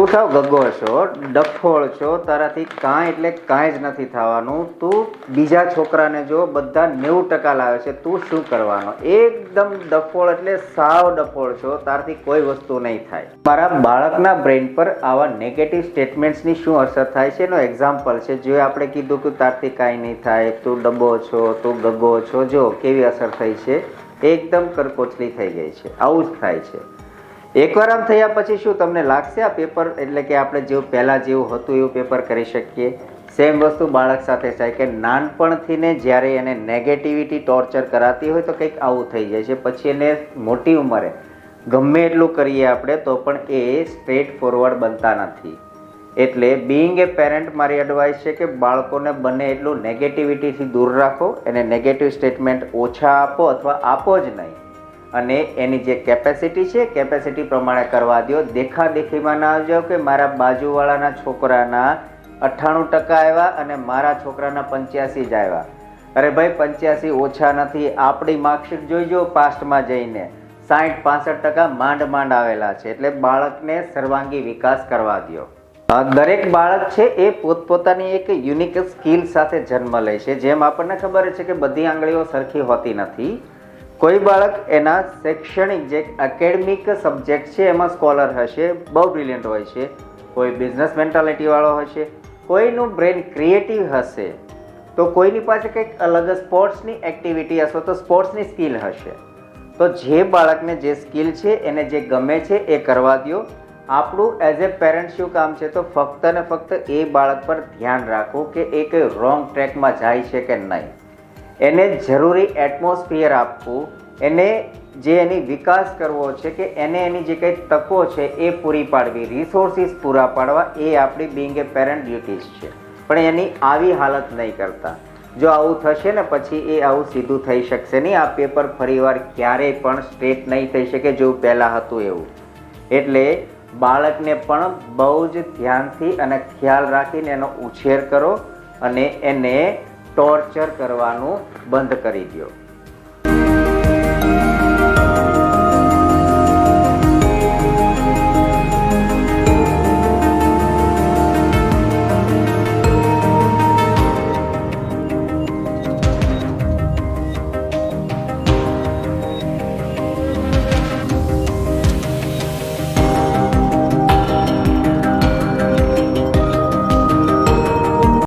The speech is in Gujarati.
તું થાવ ગગો છો, ડફોળ છો, તારાથી કાંઈ એટલે કાંઈ જ નથી થવાનું. તું બીજા છોકરાને જો બધા 90% લાવે છે, તું શું કરવાનો? એકદમ ડફોળ એટલે સાવ ડફોળ છો, તારથી કોઈ વસ્તુ નહીં થાય. મારા બાળકના બ્રેઇન પર આવા નેગેટિવ સ્ટેટમેન્ટ્સની શું અસર થાય છે એનો એક્ઝામ્પલ છે. જો આપણે કીધું કે તારથી કાંઈ નહીં થાય, તું ડબ્બો છો, તું ગગો છો, જો કેવી અસર થઈ છે, એકદમ કરકોચલી થઈ ગઈ છે. આવું જ થાય છે. એકવાર આમ થયા પછી શું તમને લાગશે આ પેપર એટલે કે આપણે જેવું પહેલાં જેવું હતું એવું પેપર કરી શકીએ? સેમ વસ્તુ બાળક સાથે થાય કે નાનપણથી ને જ્યારે એને નેગેટિવિટી ટોર્ચર કરાતી હોય તો કંઈક આવું થઈ જાય છે. પછી એને મોટી ઉંમરે ગમે એટલું કરીએ આપણે તો પણ એ સ્ટ્રેટ ફોરવર્ડ બનતા નથી. એટલે બિંગ એ પેરેન્ટ મારી એડવાઇસ છે કે બાળકોને બને એટલું નેગેટિવિટીથી દૂર રાખો, એને નેગેટિવ સ્ટેટમેન્ટ ઓછા આપો અથવા આપો જ નહીં. અને એની જે કેપેસિટી છે કેપેસિટી પ્રમાણે કરવા દો. દેખાદેખીમાં ના આવજો કે મારા બાજુવાળાના છોકરાના 98% આવ્યા અને મારા છોકરાના 85 જ આવ્યા. અરે ભાઈ 85 ઓછા નથી. આપણી માર્કશીટ જોઈજો પાસ્ટમાં જઈને 60-65% માંડ આવેલા છે. એટલે બાળકને સર્વાંગી વિકાસ કરવા દો. દરેક બાળક છે એ પોતપોતાની એક યુનિક સ્કિલ સાથે જન્મ લે છે. જેમ આપણને ખબર છે કે બધી આંગળીઓ સરખી હોતી નથી. કોઈ બાળક એના શૈક્ષણિક જે એકેડમિક સબ્જેક્ટ છે એમાં સ્કોલર હશે, બહુ બ્રિલિયન્ટ હોય છે. કોઈ બિઝનેસ મેન્ટાલિટીવાળો હશે, કોઈનું બ્રેન ક્રિએટિવ હશે, તો કોઈની પાસે કંઈક અલગ સ્પોર્ટ્સની એક્ટિવિટી હશે તો સ્પોર્ટ્સની સ્કિલ હશે. તો જે બાળકને જે સ્કિલ છે એને જે ગમે છે એ કરવા દો. આપણું એઝ એ પેરેન્ટ શું કામ છે તો ફક્ત ને ફક્ત એ બાળક પર ધ્યાન રાખવું કે એ કંઈ રોંગ ટ્રેકમાં જાય છે કે નહીં. એને જરૂરી એટમોસ્ફિયર આપવું, એને જે એની વિકાસ કરવો છે કે એને એની જે કંઈ તકો છે એ પૂરી પાડવી, રિસોર્સિસ પૂરા પાડવા, એ આપણી બિંગ એ પેરેન્ટ ડ્યુટીઝ છે. પણ એની આવી હાલત નહીં કરતા. જો આવું થશે ને પછી એ આવું સીધું થઈ શકશે નહીં. આ પેપર ફરીવાર ક્યારેય પણ સ્ટ્રેટ નહીં થઈ શકે જેવું પહેલાં હતું એવું. એટલે બાળકને પણ બહુ જ ધ્યાનથી અને ખ્યાલ રાખીને એનો ઉછેર કરો અને એને ટોર્ચર કરવાનું બંધ કરી દો.